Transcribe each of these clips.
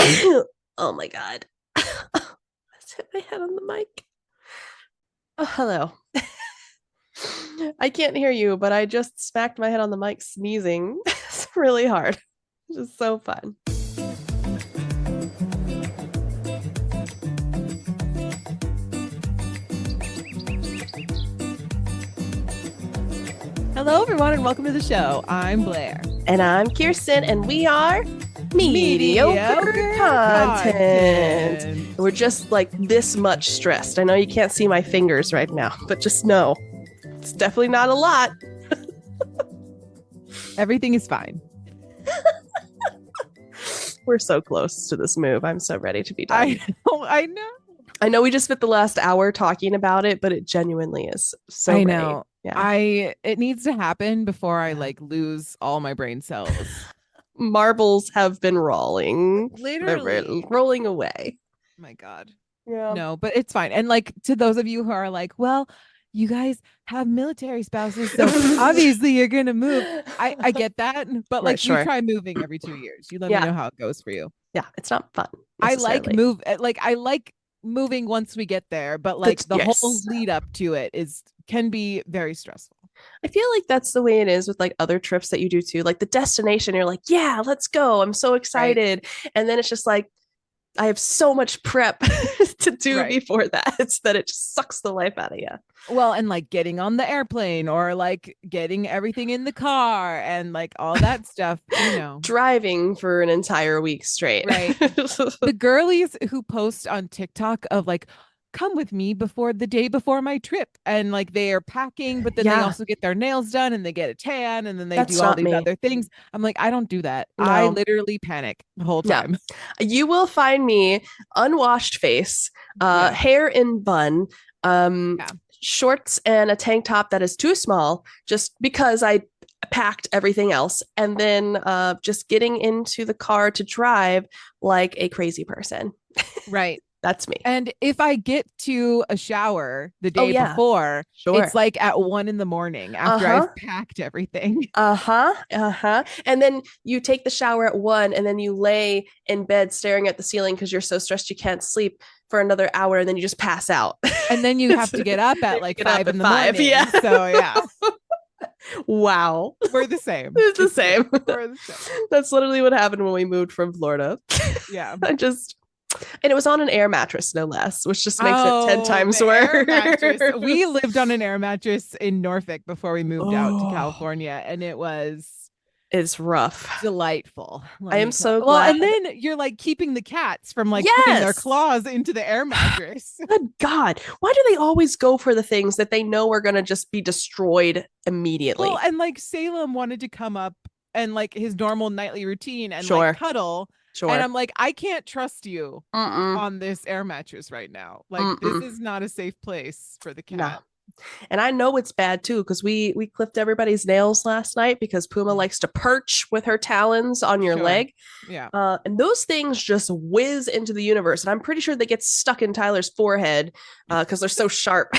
Oh my God. I just hit my head on the mic. Oh, hello. I can't hear you, but I just smacked my head on the mic sneezing. It's really hard. It's just so fun. Hello, everyone, and welcome to the show. I'm Blair. And I'm Kirsten, and we are mediocre content. We're just like this much stressed. I know you can't see my fingers right now, but just know it's definitely not a lot. Everything is fine. We're so close to this move. I'm so ready to be done. I know. I know we just spent the last hour talking about it, but it genuinely is so I ready. know. Yeah. It needs to happen before I lose all my brain cells. Marbles have been rolling. Literally. They're rolling away. Oh my God. Yeah. No, but it's fine. And to those of you who are like, well, you guys have military spouses, so obviously you're gonna move. I get that, but Right, sure. you try moving every 2 years. You let me know how it goes for you. Yeah, it's not fun. I like moving once we get there, but the whole lead up to it can be very stressful. I feel like that's the way it is with other trips that you do too. Like the destination, you're like, yeah, let's go. I'm so excited. Right. And then it's just like, I have so much prep to do before that. It's that it just sucks the life out of you. Well, and getting on the airplane or getting everything in the car and all that stuff, driving for an entire week straight. Right. The girlies who post on TikTok of come with me before the day before my trip, and they are packing, but then they also get their nails done and they get a tan and then they do all these other things. I'm like, I don't do that. No. I literally panic the whole time. Yeah. You will find me unwashed face, hair in bun, shorts and a tank top that is too small just because I packed everything else, and then just getting into the car to drive like a crazy person. Right. That's me. And if I get to a shower the day before, it's at 1 a.m. after I've packed everything. And then you take the shower at 1 and then you lay in bed staring at the ceiling because you're so stressed you can't sleep for another hour, and then you just pass out. And then you have to get up at 5 in the morning. Yeah. So yeah. Wow. We're the same. It's the same. We're the same. That's literally what happened when we moved from Florida. Yeah. And it was on an air mattress, no less, which just makes it 10 times worse. We lived on an air mattress in Norfolk before we moved out to California, and it's rough. Delightful. I am so glad. Well, and then you're keeping the cats from putting their claws into the air mattress. Good God. Why do they always go for the things that they know are going to just be destroyed immediately? Well, and Salem wanted to come up and his normal nightly routine and cuddle. Sure. And I'm like, I can't trust you on this air mattress right now. This is not a safe place for the cat. No. And I know it's bad too, because we clipped everybody's nails last night because Puma likes to perch with her talons on your leg. Yeah. And those things just whiz into the universe. And I'm pretty sure they get stuck in Tyler's forehead because they're so sharp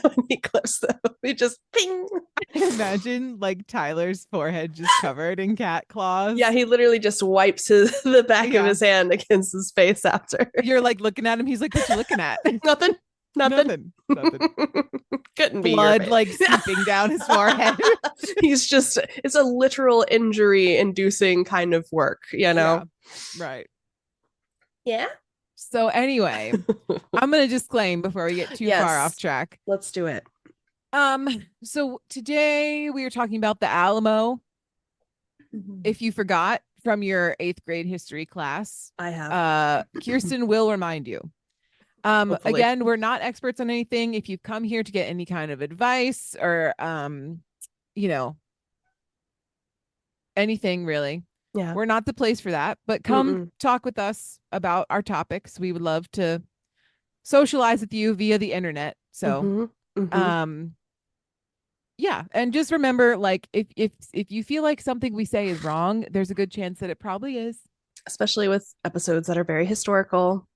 when he clips them. We just ping. Imagine Tyler's forehead just covered in cat claws. Yeah, he literally just wipes the back of his hand against his face after. You're looking at him. He's like, what you looking at? Nothing. Couldn't be blood seeping down his forehead. It's a literal injury inducing kind of work, Yeah. Right. Yeah. So anyway, I'm going to disclaim before we get too far off track. Let's do it. So today we are talking about the Alamo. If you forgot from your 8th grade history class, I have. Kirsten will remind you. Hopefully. Again, we're not experts on anything. If you've come here to get any kind of advice or anything really, we're not the place for that, but come talk with us about our topics. We would love to socialize with you via the internet. So yeah, and just remember, if you feel like something we say is wrong, there's a good chance that it probably is, especially with episodes that are very historical.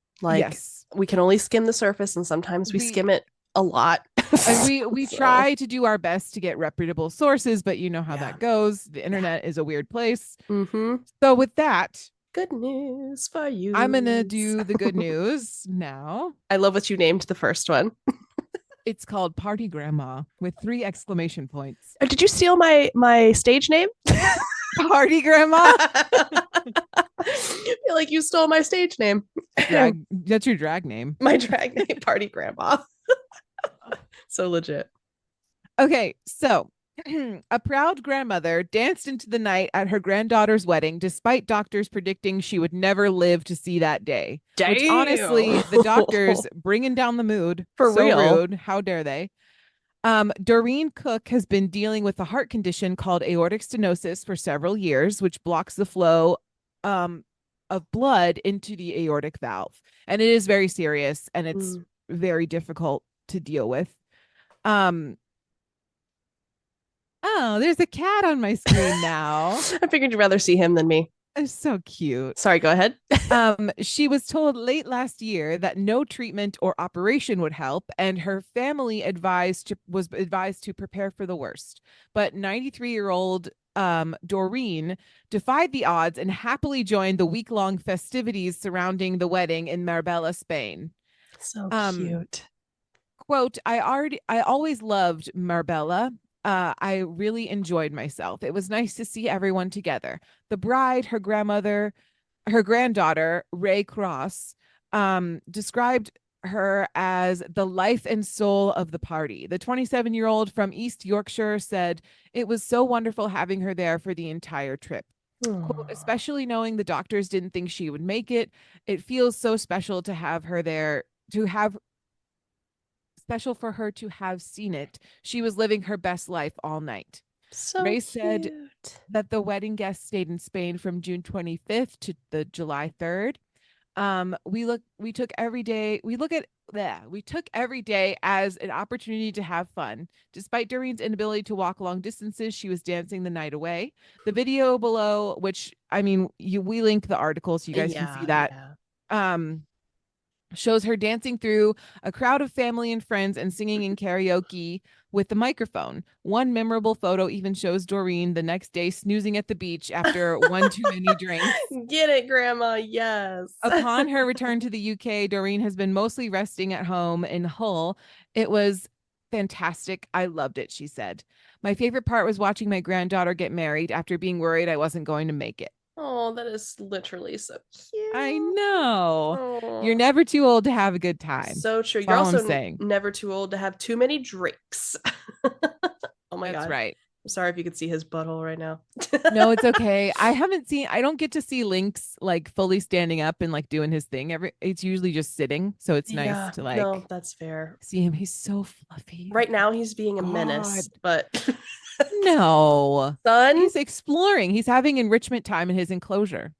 We can only skim the surface, and sometimes we skim it a lot. And we try to do our best to get reputable sources, but you know how that goes. The internet is a weird place. So with that, Good news for I'm going to you. do the good news now. I love what you named the first one. It's called Party Grandma with 3 exclamation points. Did you steal my stage name? Party Grandma? I feel like you stole my stage name. That's your drag name. My drag name, Party Grandma. So legit. Okay, so a proud grandmother danced into the night at her granddaughter's wedding, despite doctors predicting she would never live to see that day. Damn. Which honestly, the doctors bringing down the mood. For so real. Rude. How dare they? Doreen Cook has been dealing with a heart condition called aortic stenosis for several years, which blocks the flow of blood into the aortic valve. And it is very serious and it's very difficult to deal with. Oh, there's a cat on my screen now. I figured you'd rather see him than me. It's so cute. Sorry, go ahead. She was told late last year that no treatment or operation would help, and her family was advised to prepare for the worst. But 93-year-old Doreen defied the odds and happily joined the week-long festivities surrounding the wedding in Marbella, Spain. So cute. Quote, I always loved Marbella. I really enjoyed myself. It was nice to see everyone together. The bride, her granddaughter, Ray Cross, described her as the life and soul of the party. The 27-year-old from East Yorkshire said, it was so wonderful having her there for the entire trip. Quote, especially knowing the doctors didn't think she would make it. It feels so special to have her there, special for her to have seen it. She was living her best life all night. So Ray cute. said that the wedding guests stayed in Spain from June 25th to the July 3rd. We took every day as an opportunity to have fun. Despite Doreen's inability to walk long distances, she was dancing the night away. The video below, which we link the article so you guys can see that. Yeah. Shows her dancing through a crowd of family and friends and singing in karaoke with the microphone. One memorable photo even shows Doreen the next day snoozing at the beach after one too many drinks. Get it, Grandma. Yes. Upon her return to the UK, Doreen has been mostly resting at home in Hull. It was fantastic. I loved it, she said. My favorite part was watching my granddaughter get married after being worried I wasn't going to make it. Oh, that is literally so cute. I know. Aww. You're never too old to have a good time. So true. You're also never too old to have too many drinks. Oh my God. That's right. I'm sorry if you could see his butthole right now. No, it's okay. I don't get to see Lynx like fully standing up and like doing his thing. It's usually just sitting. So it's nice to like. No, that's fair. See him. He's so fluffy. Right now he's being a menace, but no. Son. He's exploring. He's having enrichment time in his enclosure.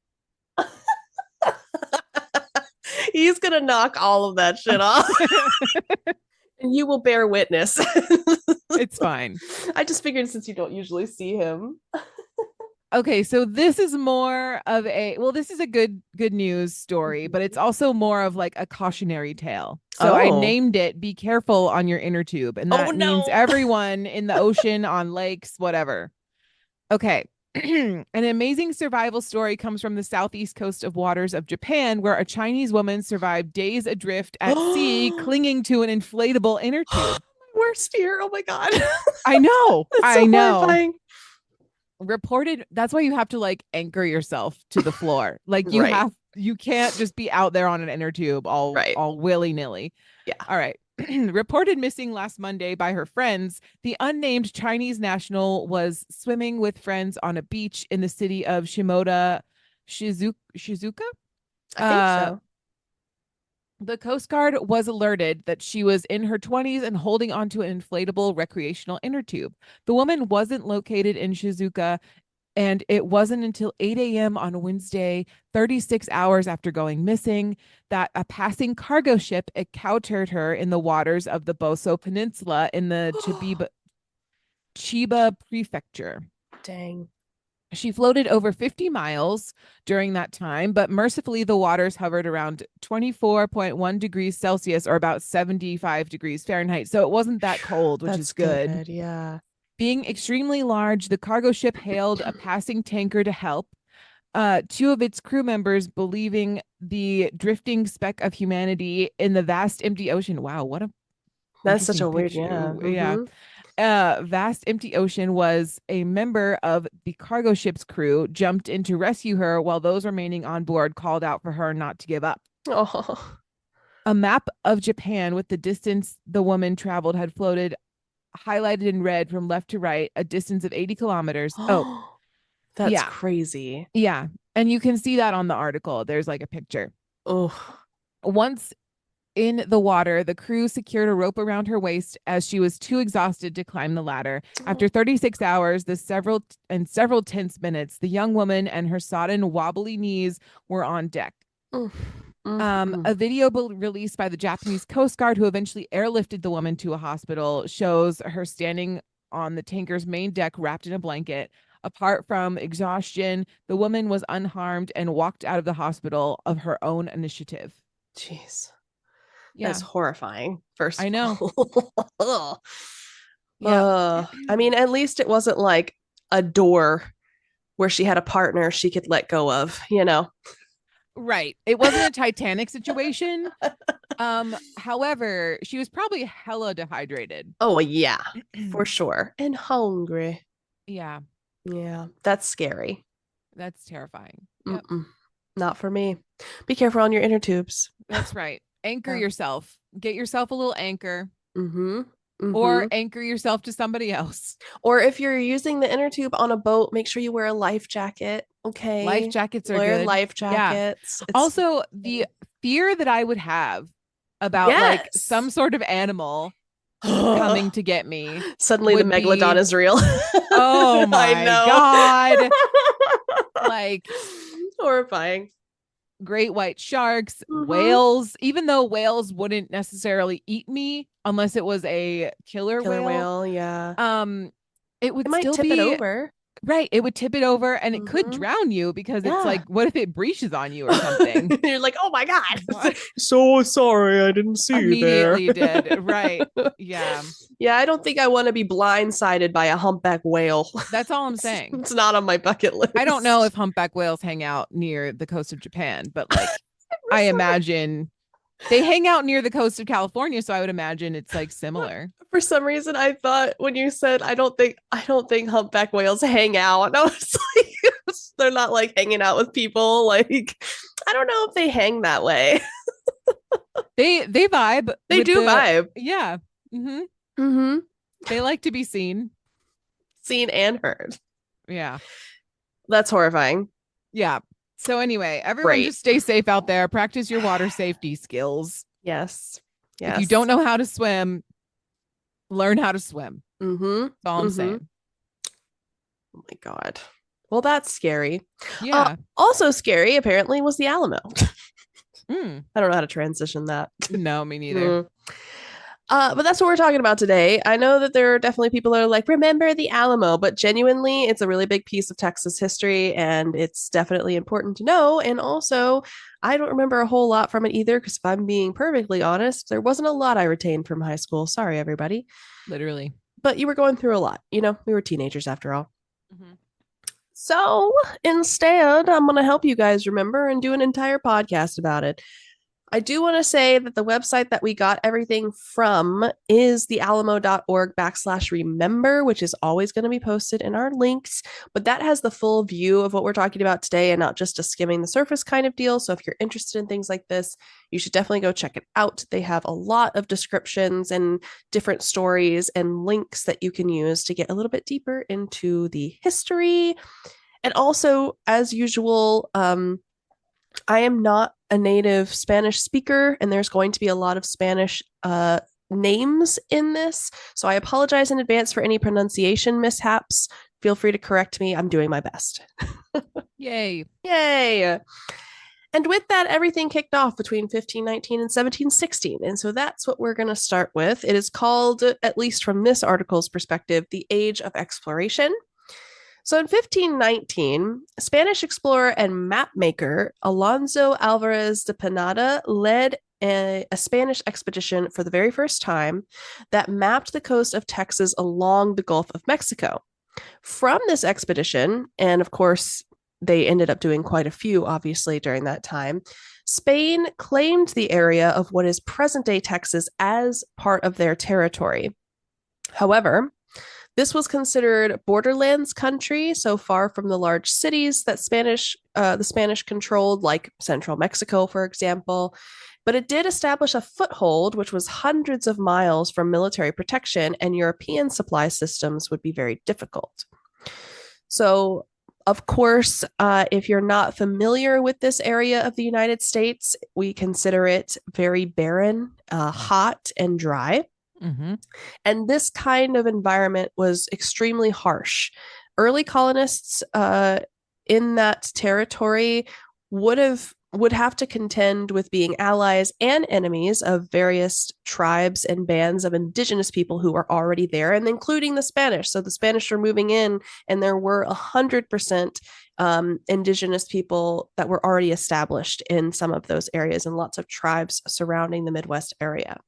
He's gonna knock all of that shit off. And you will bear witness. It's fine. I just figured since you don't usually see him. Okay, so this is more of this is a good news story, but it's also more of like a cautionary tale. So I named it Be Careful on Your Inner Tube. And that means everyone in the ocean, on lakes, whatever. Okay. An amazing survival story comes from the southeast coast of waters of Japan, where a Chinese woman survived days adrift at sea, clinging to an inflatable inner tube. Worst fear. Oh my God. I know. I know. Horrifying. Reported. That's why you have to like anchor yourself to the floor. Like you can't just be out there on an inner tube all willy-nilly. Yeah. All right. Reported missing last Monday by her friends, the unnamed Chinese national was swimming with friends on a beach in the city of Shimoda, Shizuoka. I think so. The Coast Guard was alerted that she was in her 20s and holding onto an inflatable recreational inner tube. The woman wasn't located in Shizuoka, and it wasn't until 8 a.m. on Wednesday, 36 hours after going missing, that a passing cargo ship encountered her in the waters of the Boso Peninsula in the Chiba Prefecture. Dang. She floated over 50 miles during that time, but mercifully the waters hovered around 24.1 degrees Celsius or about 75 degrees Fahrenheit. So it wasn't that cold, which is good. Yeah. Being extremely large, the cargo ship hailed a passing tanker to help. two of its crew members believing the drifting speck of humanity in the vast empty ocean. Wow, what a That's such interesting a weird, picture. yeah. Yeah. Mm-hmm. Vast empty ocean was a member of the cargo ship's crew jumped in to rescue her while those remaining on board called out for her not to give up. Oh, A map of Japan with the distance the woman traveled had floated highlighted in red from left to right, a distance of 80 kilometers. Oh, that's yeah. crazy. Yeah. And you can see that on the article. There's like a picture. Oh, Once in the water, the crew secured a rope around her waist as she was too exhausted to climb the ladder. After 36 hours, several tense minutes, the young woman and her sodden, wobbly knees were on deck. A video released by the Japanese Coast Guard, who eventually airlifted the woman to a hospital, shows her standing on the tanker's main deck wrapped in a blanket. Apart from exhaustion, the woman was unharmed and walked out of the hospital of her own initiative. Jeez. Yeah. That's horrifying. First I of know. all. Yeah. I mean, at least it wasn't like a door where she had a partner she could let go of, you know? Right. It wasn't a Titanic situation. However, she was probably hella dehydrated. Oh, yeah, for sure. And hungry. Yeah. Yeah, that's scary. That's terrifying. Yep. Not for me. Be careful on your inner tubes. That's right. Anchor yourself. Get yourself a little anchor. Mm-hmm. Or anchor yourself to somebody else. Or if you're using the inner tube on a boat, make sure you wear a life jacket. Okay. Life jackets are wear good. life jackets. Yeah. Also, the fear that I would have about like some sort of animal coming to get me. Suddenly the megalodon is real. Oh my God. Like horrifying. Great white sharks, whales, even though whales wouldn't necessarily eat me unless it was a killer whale. Yeah. It would might still tip it over. Right. It would tip it over and it could drown you because it's like, what if it breaches on you or something? You're like, oh my God. So sorry, I didn't see you there. Immediately did. Right. Yeah. Yeah, I don't think I want to be blindsided by a humpback whale. That's all I'm saying. It's not on my bucket list. I don't know if humpback whales hang out near the coast of Japan, but like I imagine they hang out near the coast of California, so I would imagine it's like similar. For some reason, I thought when you said I don't think humpback whales hang out, and I was like, they're not like hanging out with people. Like, I don't know if they hang that way. They vibe. They do vibe. Yeah. Mm-hmm. They like to be seen and heard. Yeah. That's horrifying. Yeah. So anyway, everyone just stay safe out there. Practice your water safety skills. Yes. If you don't know how to swim, learn how to swim. That's all I'm saying. Oh my God. Well, that's scary. Yeah. Also scary, apparently, was the Alamo. I don't know how to transition that. No, me neither. But that's what we're talking about today. I know that there are definitely people that are like, remember the Alamo, but genuinely, it's a really big piece of Texas history, and it's definitely important to know. And also, I don't remember a whole lot from it either, because if I'm being perfectly honest, there wasn't a lot I retained from high school. Sorry, everybody. Literally. But you were going through a lot. You know, we were teenagers after all. So instead, I'm going to help you guys remember and do an entire podcast about it. I do want to say that the website that we got everything from is thealamo.org/remember, which is always going to be posted in our links. But that has the full view of what we're talking about today and not just a skimming the surface kind of deal. So if you're interested in things like this, you should definitely go check it out. They have a lot of descriptions and different stories and links that you can use to get a little bit deeper into the history. And also, as usual, I am not a native Spanish speaker, and there's going to be a lot of Spanish names in this. So I apologize in advance for any pronunciation mishaps. Feel free to correct me. I'm doing my best. Yay. Yay. And with that, everything kicked off between 1519 and 1716. And so that's what we're going to start with. It is called, at least from this article's perspective, the Age of Exploration. So in 1519, Spanish explorer and map maker Alonso Alvarez de Pineda led a Spanish expedition for the very first time that mapped the coast of Texas along the Gulf of Mexico. From this expedition, and of course, they ended up doing quite a few, obviously, during that time. Spain claimed the area of what is present day Texas as part of their territory. However, this was considered borderlands country, so far from the large cities that the Spanish controlled, like central Mexico, for example. But it did establish a foothold, which was hundreds of miles from military protection, and European supply systems would be very difficult. So, of course, if you're not familiar with this area of the United States, we consider it very barren, hot, and dry. Mm-hmm. And this kind of environment was extremely harsh. Early colonists in that territory would have to contend with being allies and enemies of various tribes and bands of indigenous people who were already there, and including the Spanish. So the Spanish were moving in, and there were 100% indigenous people that were already established in some of those areas, and lots of tribes surrounding the Midwest area.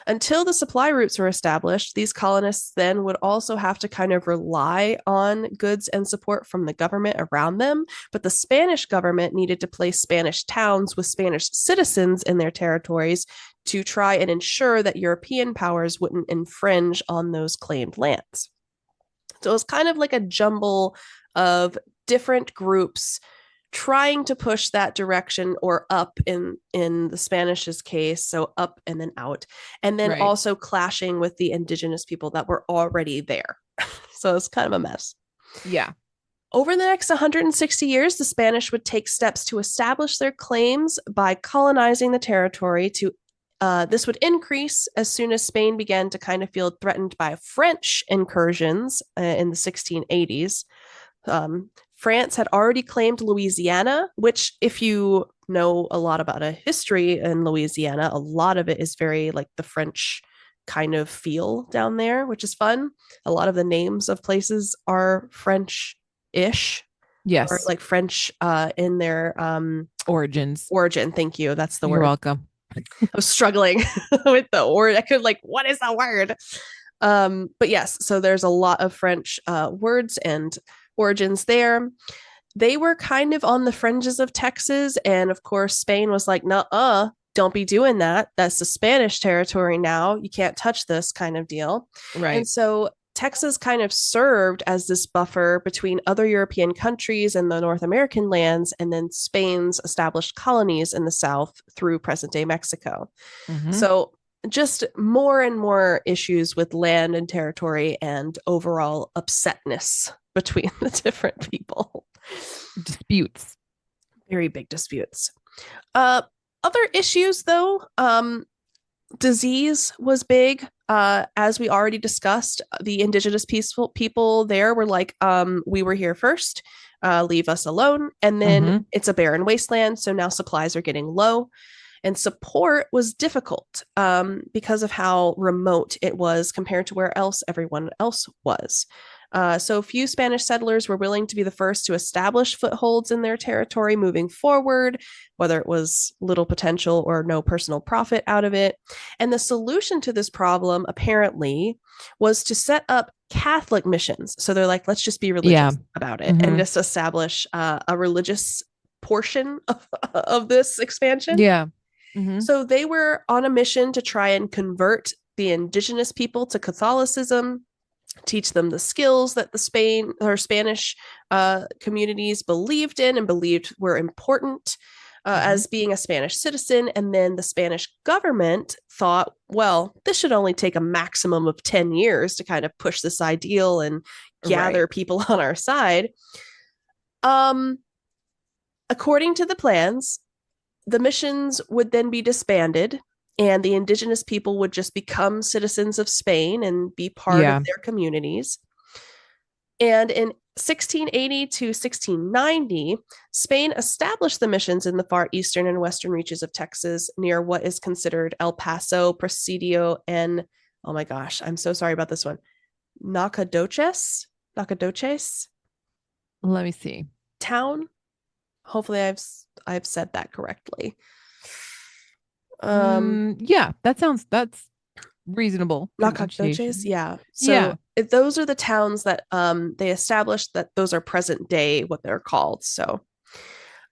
Until the supply routes were established, these colonists then would also have to kind of rely on goods and support from the government around them. But the Spanish government needed to place Spanish towns with Spanish citizens in their territories to try and ensure that European powers wouldn't infringe on those claimed lands. So it was kind of like a jumble of different groups trying to push that direction, or up in the Spanish's case, so up and then out, and then also clashing with the indigenous people that were already there. So it's kind of a mess. Yeah. Over the next 160 years, the Spanish would take steps to establish their claims by colonizing the territory. This would increase as soon as Spain began to kind of feel threatened by French incursions in the 1680s. France had already claimed Louisiana, which, if you know a lot about a history in Louisiana, a lot of it is very like the French kind of feel down there, which is fun. A lot of the names of places are French-ish. Yes. Or like French in their origins. Origin. Thank you. That's the word. You're welcome. I was struggling with the word. I could what is the word? But yes, so there's a lot of French words and origins there. They were kind of on the fringes of Texas, and of course Spain was like, "Nuh-uh, don't be doing that. That's the Spanish territory now. You can't touch this," kind of deal. Right. And so Texas kind of served as this buffer between other European countries and the North American lands, and then Spain's established colonies in the South through present-day Mexico. Mm-hmm. So just more and more issues with land and territory and overall upsetness between the different people. Disputes. Very big disputes. Other issues, though, disease was big. As we already discussed, the indigenous people there were like, we were here first, leave us alone. And then it's a barren wasteland, so now supplies are getting low. And support was difficult because of how remote it was compared to where else everyone else was. So few Spanish settlers were willing to be the first to establish footholds in their territory moving forward, whether it was little potential or no personal profit out of it. And the solution to this problem, apparently, was to set up Catholic missions. So they're like, let's just be religious about it and just establish a religious portion of this expansion. Yeah. So they were on a mission to try and convert the indigenous people to Catholicism, teach them the skills that the Spanish communities believed in and believed were important as being a Spanish citizen. And then the Spanish government thought, well, this should only take a maximum of 10 years to kind of push this ideal and gather people on our side. According to the plans, the missions would then be disbanded, and the indigenous people would just become citizens of Spain and be part of their communities. And in 1680 to 1690, Spain established the missions in the far eastern and western reaches of Texas near what is considered El Paso, Presidio, and, oh my gosh, I'm so sorry about this one, Nacogdoches. Let me see. Town. Hopefully I've said that correctly. Yeah, that's reasonable Nacogdoches, pronunciation. yeah. Yeah. So those are the towns that they established that those are present day what they're called. So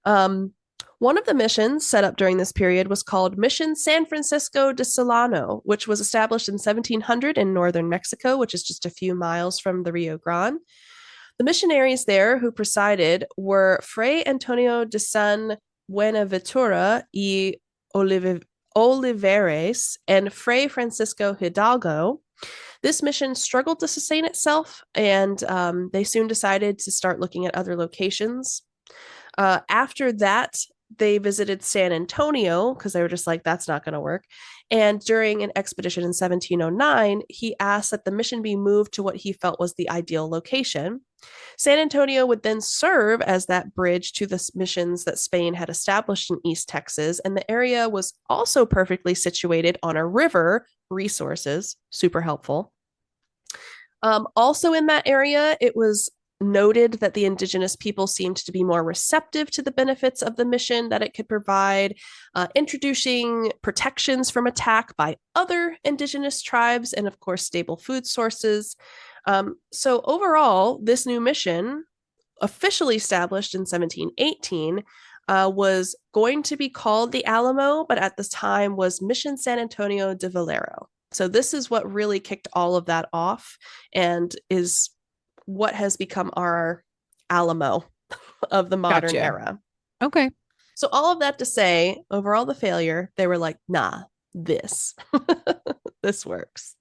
um, one of the missions set up during this period was called Mission San Francisco de Solano, which was established in 1700 in northern Mexico, which is just a few miles from the Rio Grande. The missionaries there who presided were Fray Antonio de San Buenaventura y Olivares and Fray Francisco Hidalgo. This mission struggled to sustain itself, and they soon decided to start looking at other locations. After that, they visited San Antonio because they were just like, that's not going to work. And during an expedition in 1709, he asked that the mission be moved to what he felt was the ideal location. San Antonio would then serve as that bridge to the missions that Spain had established in East Texas, and the area was also perfectly situated on a river, resources, super helpful. Also in that area, it was noted that the indigenous people seemed to be more receptive to the benefits of the mission that it could provide, introducing protections from attack by other indigenous tribes, and of course, stable food sources. So overall, this new mission, officially established in 1718, was going to be called the Alamo, but at this time was Mission San Antonio de Valero. So this is what really kicked all of that off and is what has become our Alamo of the modern era. Okay. So all of that to say, overall the failure, they were like, nah, this works.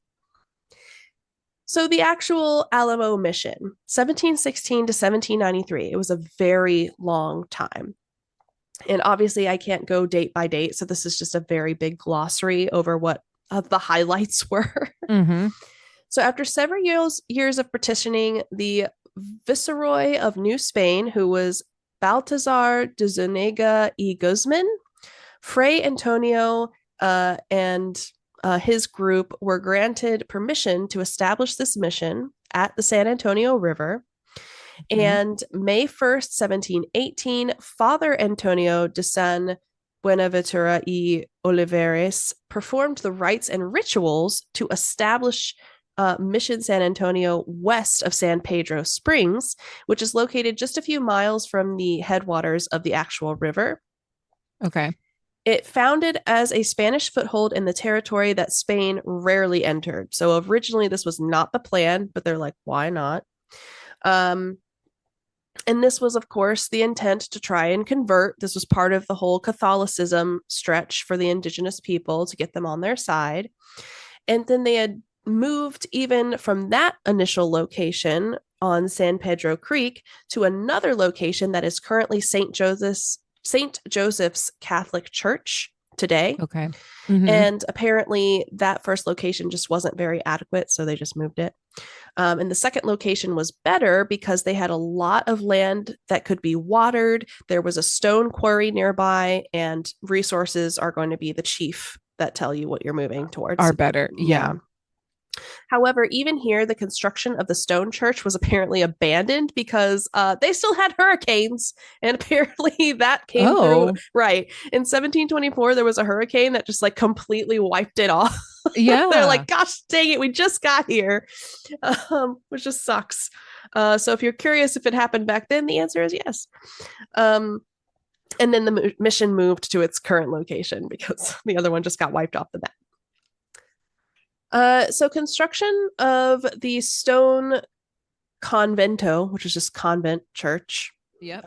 So the actual Alamo mission, 1716 to 1793, it was a very long time. And obviously I can't go date by date, so this is just a very big glossary over what the highlights were. Mm-hmm. So after several years of petitioning, the Viceroy of New Spain, who was Baltazar de Zuniga y Guzman, Fray Antonio and his group were granted permission to establish this mission at the San Antonio River. Mm-hmm. And May 1st, 1718, Father Antonio de San Buenaventura y Olivares performed the rites and rituals to establish Mission San Antonio west of San Pedro Springs, which is located just a few miles from the headwaters of the actual river. Okay. It founded as a Spanish foothold in the territory that Spain rarely entered. So originally this was not the plan, but they're like, why not? And this was, of course, the intent to try and convert. This was part of the whole Catholicism stretch for the indigenous people to get them on their side. And then they had moved even from that initial location on San Pedro Creek to another location that is currently St. Joseph's Catholic Church today. Okay. Mm-hmm. And apparently that first location just wasn't very adequate, so they just moved it. And the second location was better because they had a lot of land that could be watered. There was a stone quarry nearby, and resources are going to be the chief that tell you what you're moving towards. Are better. Yeah. However, even here, the construction of the stone church was apparently abandoned because they still had hurricanes, and apparently that came through. Right. In 1724, there was a hurricane that just like completely wiped it off. Yeah. They're like, gosh dang it, we just got here, which just sucks. So if you're curious if it happened back then, the answer is yes. And then the mission moved to its current location because the other one just got wiped off the map. So construction of the stone convento, which is just convent church,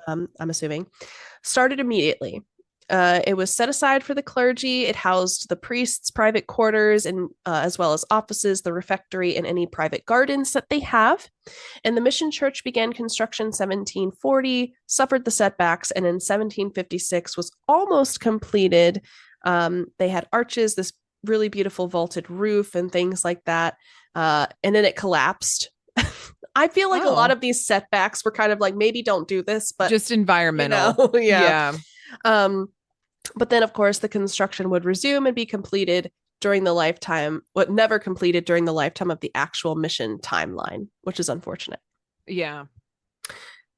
I'm assuming, started immediately. It was set aside for the clergy. It housed the priests' private quarters and as well as offices, the refectory, and any private gardens that they have. And the mission church began construction in 1740, suffered the setbacks, and in 1756 was almost completed. They had arches, this really beautiful vaulted roof and things like that. And then it collapsed. I feel like a lot of these setbacks were kind of like, maybe don't do this, but just environmental. Yeah. But then of course the construction would resume and be completed during the lifetime, never completed during the lifetime of the actual mission timeline, which is unfortunate. Yeah.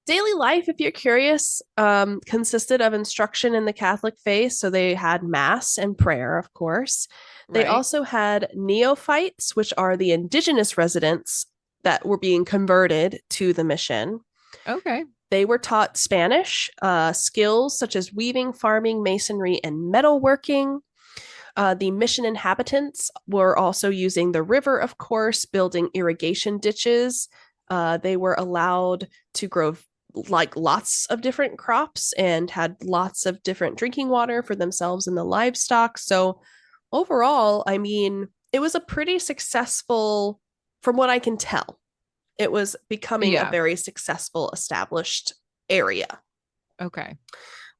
Daily life, if you're curious, consisted of instruction in the Catholic faith. So they had mass and prayer, of course. They Right. also had neophytes, which are the indigenous residents that were being converted to the mission. Okay. They were taught Spanish, skills such as weaving, farming, masonry, and metalworking. The mission inhabitants were also using the river, of course, building irrigation ditches. They were allowed to grow like lots of different crops and had lots of different drinking water for themselves and the livestock. So overall, I mean, it was a pretty successful, from what I can tell, it was becoming a Yeah. very successful established area. Okay.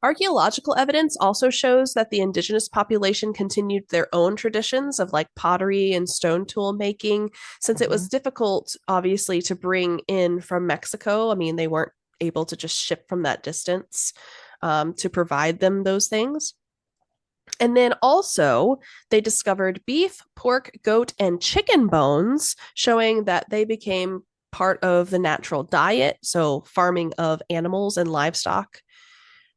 Archaeological evidence also shows that the indigenous population continued their own traditions of like pottery and stone tool making, since it Mm-hmm. was difficult, obviously, to bring in from Mexico. I mean, they weren't able to just ship from that distance to provide them those things. And then also, they discovered beef, pork, goat, and chicken bones, showing that they became part of the natural diet. So, farming of animals and livestock.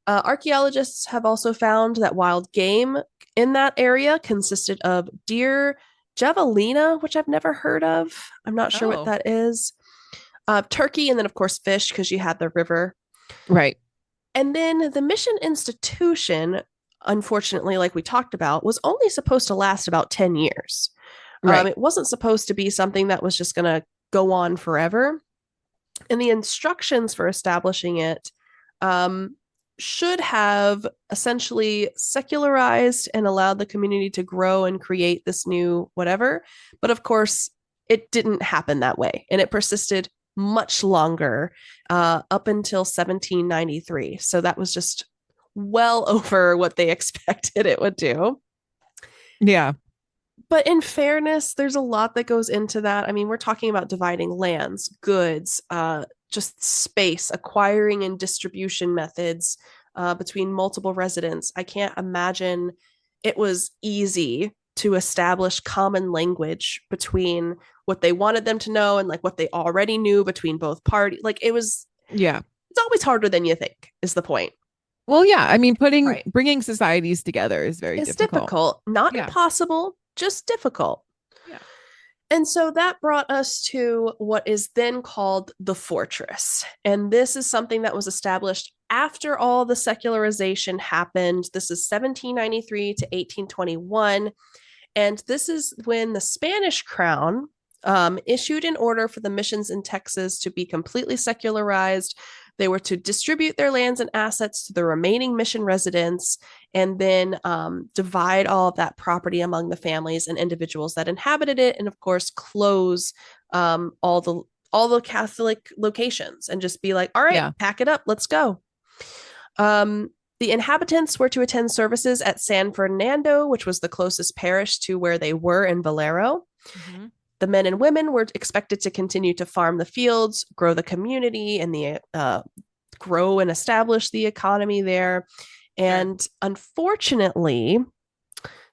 Archaeologists have also found that wild game in that area consisted of deer, javelina, which I've never heard of. I'm not sure what Oh, that is. Turkey, and then, of course, fish because you had the river. right. And then the mission institution, unfortunately, like we talked about, was only supposed to last about 10 years. Right. It wasn't supposed to be something that was just going to go on forever. And the instructions for establishing it um, should have essentially secularized and allowed the community to grow and create this new whatever. But of course, it didn't happen that way. And it persisted much longer up until 1793. So that was just well over what they expected it would do. Yeah. But in fairness, there's a lot that goes into that. I mean, we're talking about dividing lands, goods, just space, acquiring and distribution methods between multiple residents. I can't imagine it was easy to establish common language between what they wanted them to know and like what they already knew between both parties. Like Yeah. it's always harder than you think, is the point. Well, yeah. I mean, Right. bringing societies together is very It's difficult. difficult, not Yeah. impossible, just difficult. Yeah. And so that brought us to what is then called the fortress. And this is something that was established after all the secularization happened. This is 1793 to 1821. And this is when the Spanish crown issued an order for the missions in Texas to be completely secularized. They were to distribute their lands and assets to the remaining mission residents and then divide all of that property among the families and individuals that inhabited it, and of course close all the Catholic locations and just be like, all right, Yeah. pack it up, let's go. The inhabitants were to attend services at San Fernando, which was the closest parish to where they were in Valero. Mm-hmm. The men and women were expected to continue to farm the fields, grow the community, and grow and establish the economy there. Sure. And unfortunately,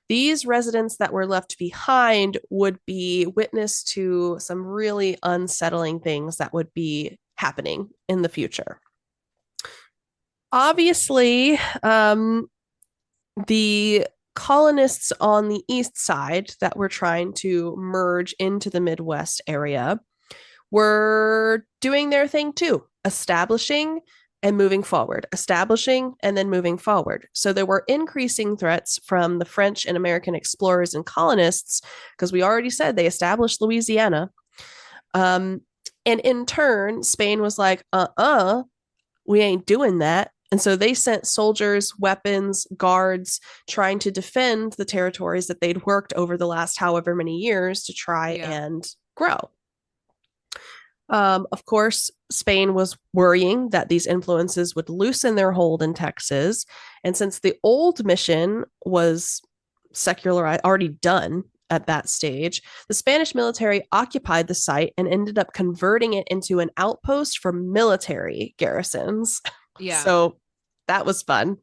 these residents that were left behind would be witness to some really unsettling things that would be happening in the future. Obviously, the colonists on the east side that were trying to merge into the Midwest area were doing their thing too, establishing and moving forward, establishing and then moving forward. So there were increasing threats from the French and American explorers and colonists, because we already said they established Louisiana. And in turn, Spain was like, we ain't doing that. And so they sent soldiers, weapons, guards trying to defend the territories that they'd worked over the last however many years to try and grow. Of course, Spain was worrying that these influences would loosen their hold in Texas. And since the old mission was secular, already done at that stage, the Spanish military occupied the site and ended up converting it into an outpost for military garrisons. Yeah. So that was fun.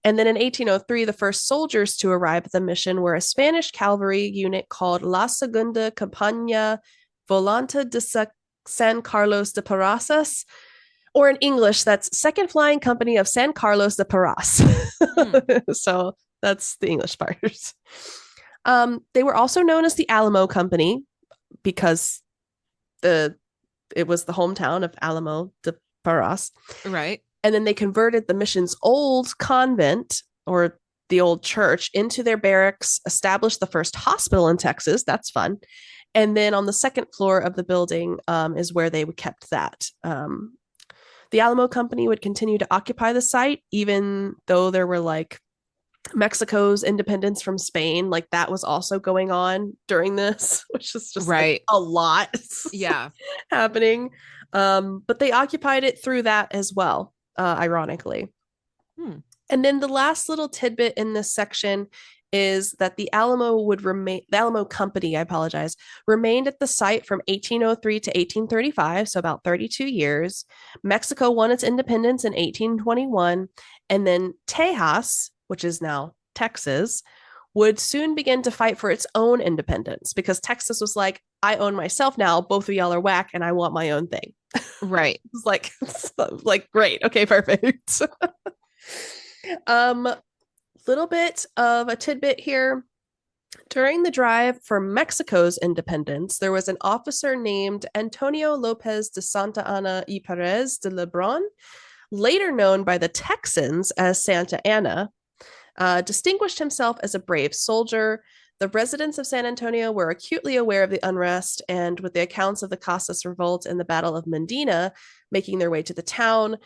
And then in 1803, the first soldiers to arrive at the mission were a Spanish cavalry unit called La Segunda Compañía Volante de San Carlos de Parazas, Or in English, that's Second Flying Company of San Carlos de Parras. So that's the English part. They were also known as the Alamo Company because it was the hometown of Alamo de Parras. Right. And then they converted the mission's old convent or the old church into their barracks, established the first hospital in Texas. That's fun. And then on the second floor of the building is where they kept that. The Alamo Company would continue to occupy the site, even though there were like Mexico's independence from Spain, like that was also going on during this, which is just like a lot happening. But they occupied it through that as well, ironically. And then the last little tidbit in this section is that the Alamo Company, I apologize, remained at the site from 1803 to 1835, so about 32 years. Mexico won its independence in 1821, and then Tejas, which is now Texas, would soon begin to fight for its own independence because Texas was like, I own myself now. Both of y'all are whack, and I want my own thing. Right. It's like great. Okay, perfect. Little bit of a tidbit here. During the drive for Mexico's independence, there was an officer named Antonio Lopez de Santa Ana y Perez de Lebrón, later known by the Texans as Santa Anna, distinguished himself as a brave soldier. The residents of San Antonio were acutely aware of the unrest, and with the accounts of the Casas revolt and the Battle of Medina making their way to the town,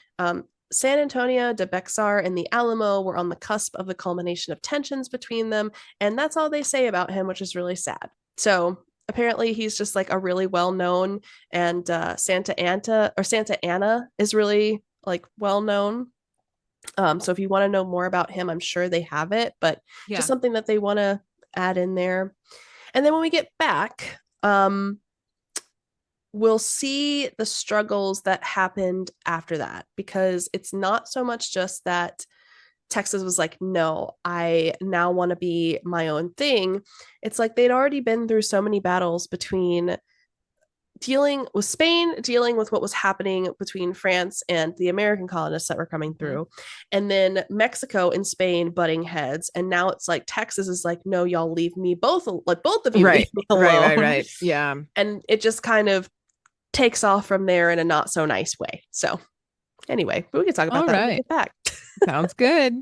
San Antonio, de Bexar, and the Alamo were on the cusp of the culmination of tensions between them, and that's all they say about him, which is really sad. So apparently he's just like a really well-known, and Santa Anna is really like well-known. So if you want to know more about him, I'm sure they have it, but just something that they want to add in there. And then when we get back, we'll see the struggles that happened after that, because it's not so much just that Texas was like, no, I now want to be my own thing. It's like they'd already been through so many battles between dealing with Spain, dealing with what was happening between France and the American colonists that were coming through, and then Mexico and Spain butting heads. And now it's like Texas is like, no, y'all leave me both of you leave me alone. Right. Yeah. And it just kind of takes off from there in a not so nice way. So anyway, we can talk about that when we get back. Sounds good.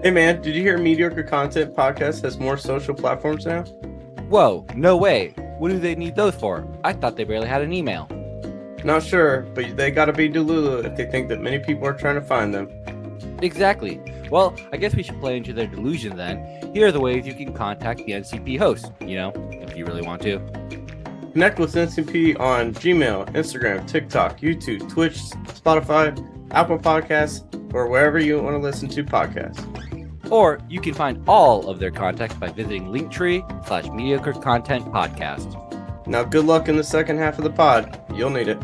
Hey man, did you hear Mediocre Content Podcast has more social platforms now? Whoa, no way. What do they need those for? I thought they barely had an email. Not sure, but they gotta be Delulu if they think that many people are trying to find them. Exactly. Well, I guess we should play into their delusion then. Here are the ways you can contact the NCP host, if you really want to. Connect with NCP on Gmail, Instagram, TikTok, YouTube, Twitch, Spotify, Apple Podcasts, or wherever you want to listen to podcasts. Or you can find all of their contacts by visiting Linktree/Mediocre Content Podcast. Now good luck in the second half of the pod. You'll need it.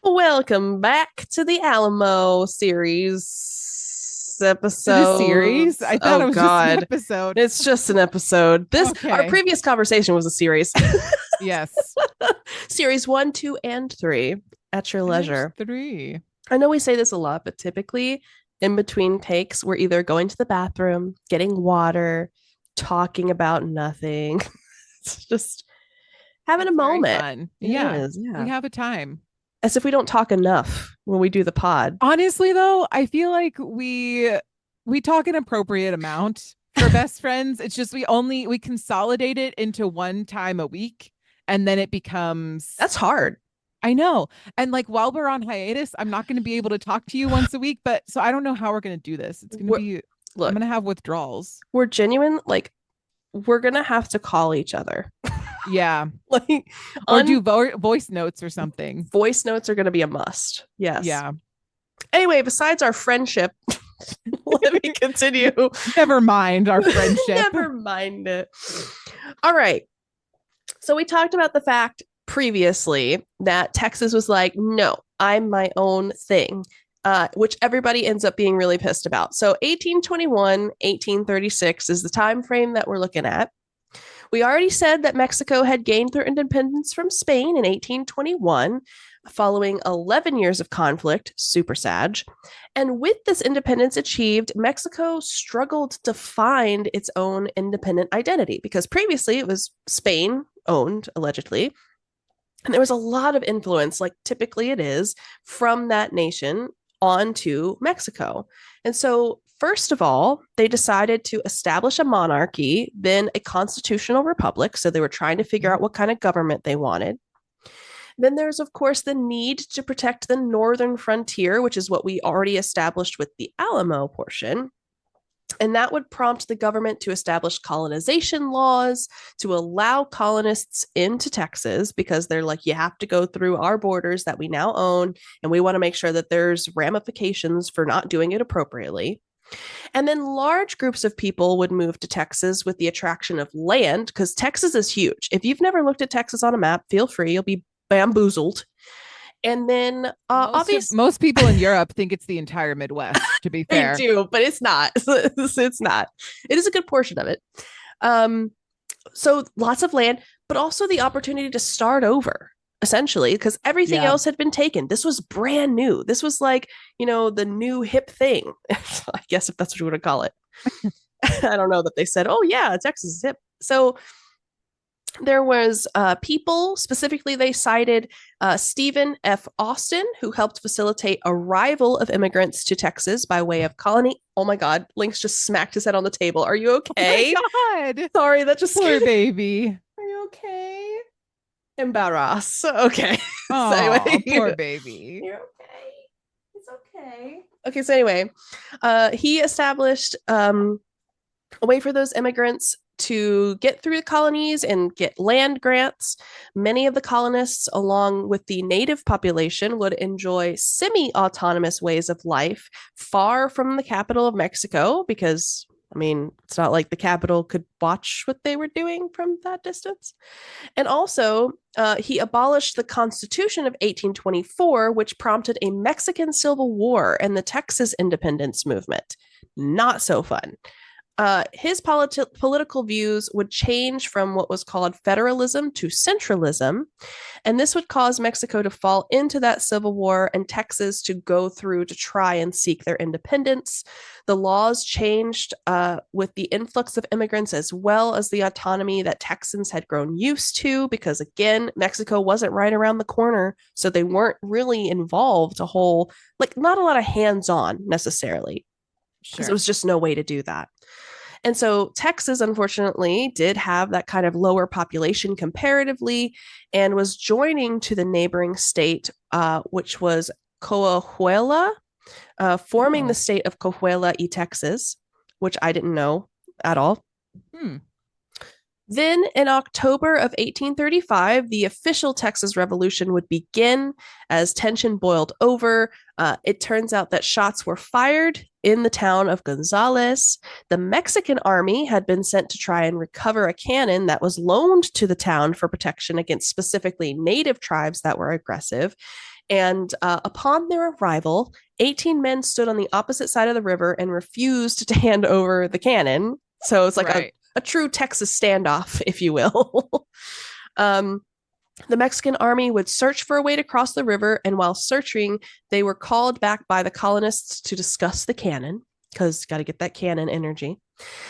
Welcome back to the Alamo series episode. Series? I thought it was just an episode. It's just an episode. Our previous conversation was a series. Yes. Series 1, 2, and 3 at your leisure. 3. I know we say this a lot, but typically in between takes, we're either going to the bathroom, getting water, talking about nothing. It's just having a moment. Fun. Yeah. We have a time. As if we don't talk enough when we do the pod. Honestly, though, I feel like we talk an appropriate amount for best friends. It's just we consolidate it into one time a week, and then it becomes... That's hard. I know. And like while we're on hiatus, I'm not going to be able to talk to you once a week, but so I don't know how we're going to do this. It's going to be... Look, I'm going to have withdrawals. We're genuine, like, we're going to have to call each other. Yeah. Or do voice notes or something. Voice notes are going to be a must. Yes. Yeah. Anyway, besides our friendship, let me continue. Never mind our friendship. Never mind it. All right. So we talked about the fact previously that Texas was like, no, I'm my own thing. which everybody ends up being really pissed about. So 1821, 1836 is the time frame that we're looking at. We already said that Mexico had gained their independence from Spain in 1821, following 11 years of conflict, super sad. And with this independence achieved, Mexico struggled to find its own independent identity because previously it was Spain owned, allegedly. And there was a lot of influence, like typically it is, from that nation onto Mexico. And so, first of all, they decided to establish a monarchy, then a constitutional republic. So they were trying to figure out what kind of government they wanted. Then there's, of course, the need to protect the northern frontier, which is what we already established with the Alamo portion. And that would prompt the government to establish colonization laws to allow colonists into Texas because they're like, you have to go through our borders that we now own. And we want to make sure that there's ramifications for not doing it appropriately. And then large groups of people would move to Texas with the attraction of land because Texas is huge. If you've never looked at Texas on a map, feel free. You'll be bamboozled. And then obviously most people in Europe think it's the entire Midwest, to be fair. They do, but it's not. It's not. It is a good portion of it. So lots of land, but also the opportunity to start over, essentially, because everything else had been taken. This was brand new. This was like, the new hip thing, I guess, if that's what you want to call it. I don't know that they said, oh yeah, Texas is hip. So there was people, specifically they cited Stephen F. Austin, who helped facilitate arrival of immigrants to Texas by way of colony. Oh my God, Lynx just smacked his head on the table. Are you okay? Oh my God. Sorry, that just poor baby. Are you okay? Embarrass. Okay. Oh, so anyway, poor baby. You're okay. It's okay. Okay, so anyway, he established a way for those immigrants to get through the colonies and get land grants. Many of the colonists, along with the native population, would enjoy semi-autonomous ways of life far from the capital of Mexico because, it's not like the capital could watch what they were doing from that distance. And also, he abolished the Constitution of 1824, which prompted a Mexican Civil War and the Texas independence movement. Not so fun. His political views would change from what was called federalism to centralism, and this would cause Mexico to fall into that civil war and Texas to go through to try and seek their independence. The laws changed with the influx of immigrants as well as the autonomy that Texans had grown used to because, again, Mexico wasn't right around the corner, so they weren't really involved not a lot of hands-on necessarily. Because it was just no way to do that. And so Texas, unfortunately, did have that kind of lower population comparatively and was joining to the neighboring state, which was Coahuila, forming the state of Coahuila y Texas, which I didn't know at all. Then in October of 1835, the official Texas Revolution would begin as tension boiled over. It turns out that shots were fired in the town of Gonzales. The Mexican army had been sent to try and recover a cannon that was loaned to the town for protection against specifically native tribes that were aggressive. And upon their arrival, 18 men stood on the opposite side of the river and refused to hand over the cannon. So it's like a true Texas standoff, if you will. The Mexican army would search for a way to cross the river, and while searching, they were called back by the colonists to discuss the cannon, because you got to get that cannon energy.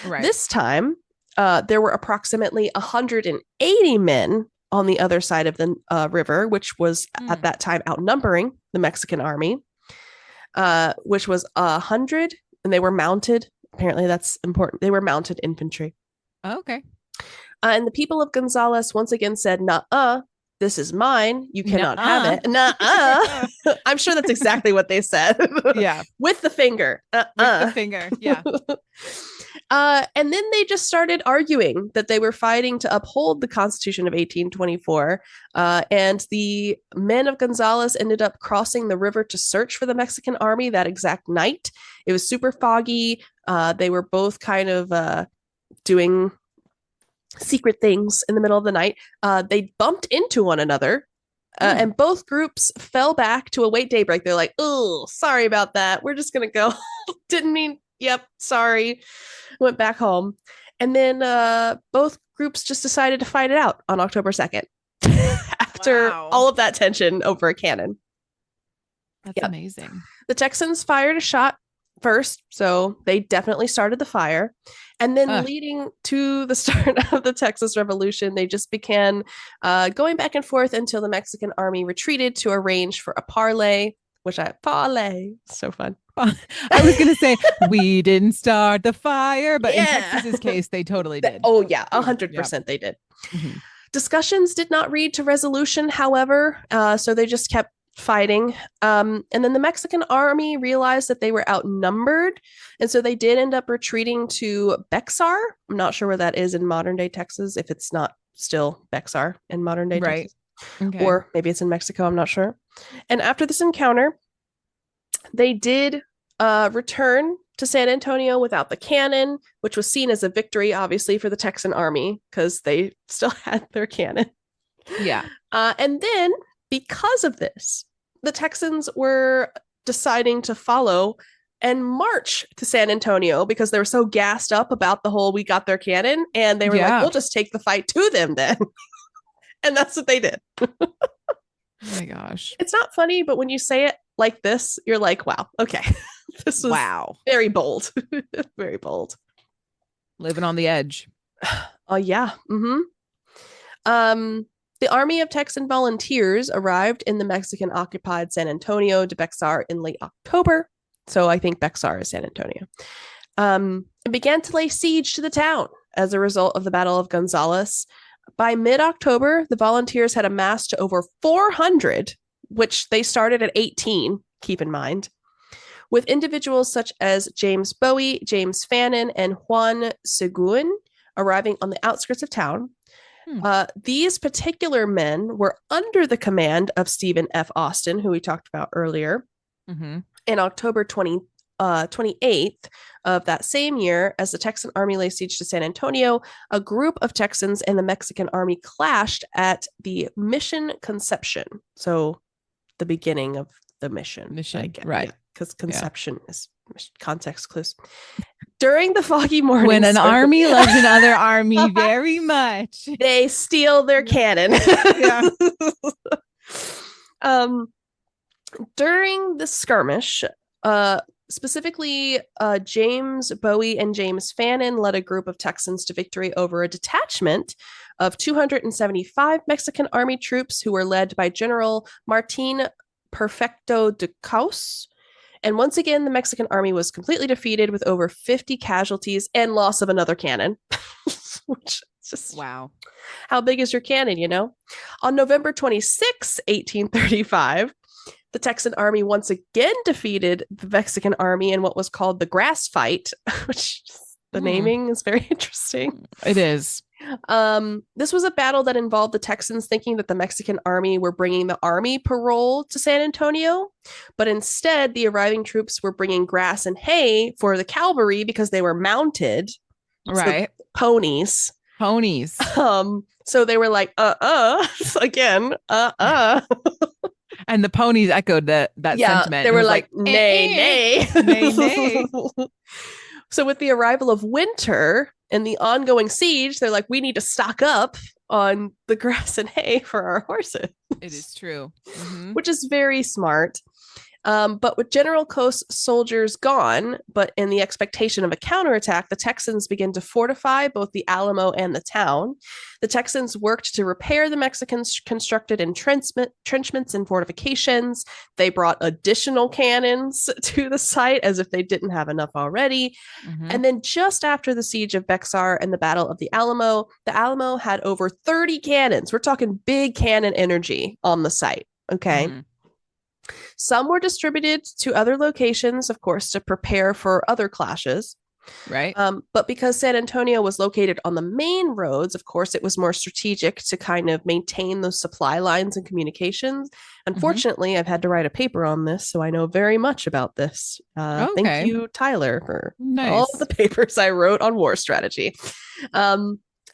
Right. This time, there were approximately 180 men on the other side of the river, which was at that time outnumbering the Mexican army, which was 100, and they were mounted. Apparently, that's important. They were mounted infantry. Oh, okay. And the people of Gonzales once again said, "Nuh-uh, this is mine. You cannot have it." Nuh-uh. I'm sure that's exactly what they said. Yeah. With the finger. With the finger. Yeah. And then they just started arguing that they were fighting to uphold the Constitution of 1824. And the men of Gonzales ended up crossing the river to search for the Mexican army that exact night. It was super foggy. They were both kind of doing secret things in the middle of the night. They bumped into one another And both groups fell back to await daybreak. They're like, oh, sorry about that. We're just going to go. Didn't mean, yep, sorry. Went back home. And then both groups just decided to fight it out on October 2nd after all of that tension over a cannon. That's amazing. The Texans fired a shot first, so they definitely started the fire. And then leading to the start of the Texas Revolution, they just began going back and forth until the Mexican army retreated to arrange for a parley, so fun. I was going to say, we didn't start the fire, but in Texas's case, they totally did. 100% they did. Mm-hmm. Discussions did not lead to resolution, however, so they just kept fighting. And then the Mexican army realized that they were outnumbered. And so they did end up retreating to Bexar. I'm not sure where that is in modern day Texas, if it's not still Bexar in modern day Texas. Okay. Or maybe it's in Mexico, I'm not sure. And after this encounter, they did return to San Antonio without the cannon, which was seen as a victory, obviously, for the Texan army because they still had their cannon. Yeah. And then because of this, the Texans were deciding to follow and march to San Antonio because they were so gassed up about the whole we got their cannon. And they were like, we'll just take the fight to them then. And that's what they did. Oh my gosh. It's not funny, but when you say it like this, you're like, wow, okay. This was very bold. Very bold. Living on the edge. Oh, yeah. Mm-hmm. The Army of Texan Volunteers arrived in the Mexican-occupied San Antonio de Bexar in late October. So I think Bexar is San Antonio. And began to lay siege to the town as a result of the Battle of Gonzales. By mid-October, the volunteers had amassed to over 400, which they started at 18, keep in mind, with individuals such as James Bowie, James Fannin, and Juan Seguin arriving on the outskirts of town. These particular men were under the command of Stephen F. Austin, who we talked about earlier. Mm-hmm. In October 28th of that same year, as the Texan army lay siege to San Antonio, a group of Texans and the Mexican army clashed at the Mission Conception. So the beginning of the mission. Right. Because conception is context clues. During the foggy morning, when an army loves another army very much, they steal their cannon. During the skirmish, specifically, James Bowie and James Fannin led a group of Texans to victory over a detachment of 275 Mexican army troops who were led by General Martin Perfecto de Caus. And once again, the Mexican army was completely defeated with over 50 casualties and loss of another cannon. Which is just, wow. How big is your cannon, you know? On November 26, 1835, the Texan army once again defeated the Mexican army in what was called the Grass Fight, which the naming is very interesting. It is. This was a battle that involved the Texans thinking that the Mexican army were bringing the army parole to San Antonio, but instead the arriving troops were bringing grass and hay for the cavalry because they were mounted. Right. So ponies. So they were like, again, And the ponies echoed that sentiment. They were like, nay. So with the arrival of winter and the ongoing siege, they're like, we need to stock up on the grass and hay for our horses. It is true. Mm-hmm. Which is very smart. But with General Coast's soldiers gone, but in the expectation of a counterattack, the Texans began to fortify both the Alamo and the town. The Texans worked to repair the Mexicans' constructed entrenchments and fortifications. They brought additional cannons to the site as if they didn't have enough already. Mm-hmm. And then just after the siege of Bexar and the Battle of the Alamo had over 30 cannons. We're talking big cannon energy on the site. Okay. Mm-hmm. Some were distributed to other locations, of course, to prepare for other clashes. Right. But because San Antonio was located on the main roads, of course, it was more strategic to kind of maintain those supply lines and communications. Unfortunately, I've had to write a paper on this, so I know very much about this. Thank you, Tyler, for all of the papers I wrote on war strategy.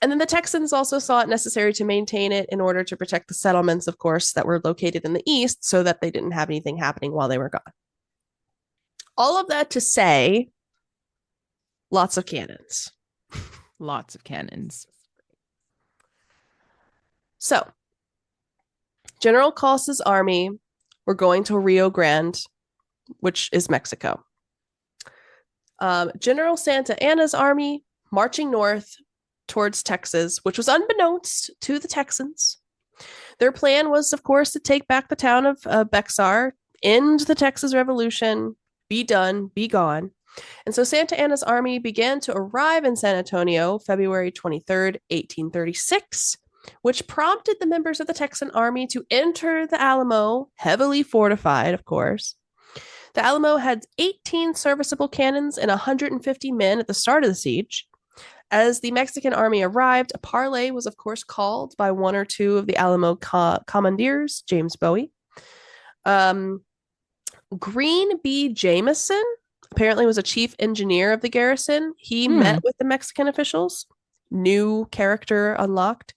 And then the Texans also saw it necessary to maintain it in order to protect the settlements, of course, that were located in the east so that they didn't have anything happening while they were gone. All of that to say, lots of cannons. Lots of cannons. So, General Cossa's army were going to Rio Grande, which is Mexico. General Santa Anna's army marching north towards Texas, which was unbeknownst to the Texans. Their plan was, of course, to take back the town of Bexar, end the Texas Revolution, be done, be gone. And so Santa Anna's army began to arrive in San Antonio February 23rd, 1836, which prompted the members of the Texan army to enter the Alamo, heavily fortified, of course. The Alamo had 18 serviceable cannons and 150 men at the start of the siege. As the Mexican army arrived, a parley was, of course, called by one or two of the Alamo commandeers, James Bowie. Green B. Jameson apparently was a chief engineer of the garrison. He met with the Mexican officials, new character unlocked.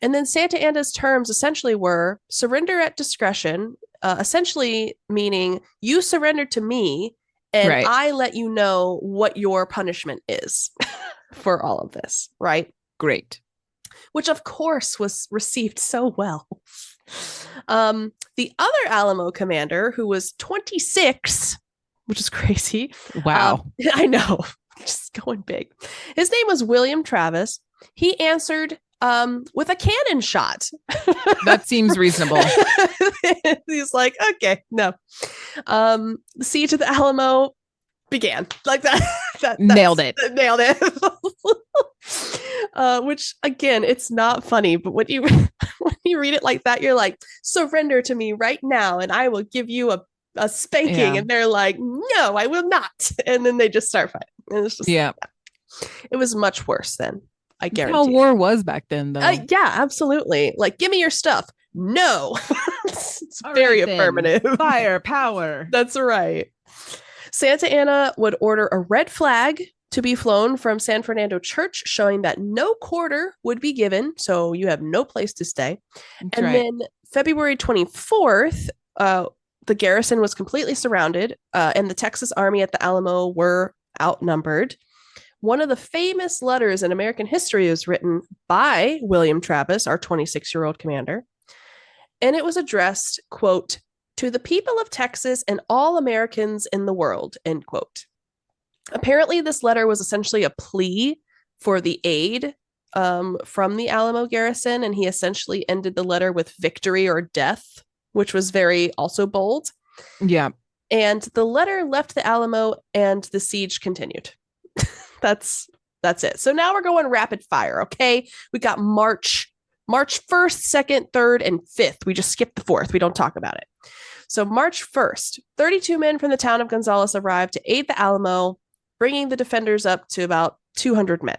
And then Santa Anna's terms essentially were surrender at discretion, essentially meaning you surrender to me and I let you know what your punishment is for all of this, right? Great. Which, of course, was received so well. The other Alamo commander, who was 26, which is crazy. Wow. I know. Just going big. His name was William Travis. He answered with a cannon shot. That seems reasonable. He's like, okay, no. The siege of the Alamo began like that. Nailed it. Nailed it. Which again, it's not funny, but when you read it like that, you're like, surrender to me right now, and I will give you a spanking. Yeah. And they're like, no, I will not. And then they just start fighting. And it's just it was much worse then. I guarantee. How war was back then, though. Yeah, absolutely. Like, give me your stuff. No. It's very affirmative. Firepower. That's right. Santa Anna would order a red flag to be flown from San Fernando Church, showing that no quarter would be given. So you have no place to stay. That's and then February 24th, the garrison was completely surrounded, and the Texas Army at the Alamo were outnumbered. One of the famous letters in American history was written by William Travis, our 26-year-old commander. And it was addressed, quote, to the people of Texas and all Americans in the world, end quote. Apparently, this letter was essentially a plea for the aid from the Alamo garrison. And he essentially ended the letter with victory or death, which was very also bold. Yeah. And the letter left the Alamo and the siege continued. That's it. So now we're going rapid fire. Okay. We got March 1st, 2nd, 3rd, and 5th. We just skipped the 4th. We don't talk about it. So March 1st, 32 men from the town of Gonzales arrived to aid the Alamo, bringing the defenders up to about 200 men.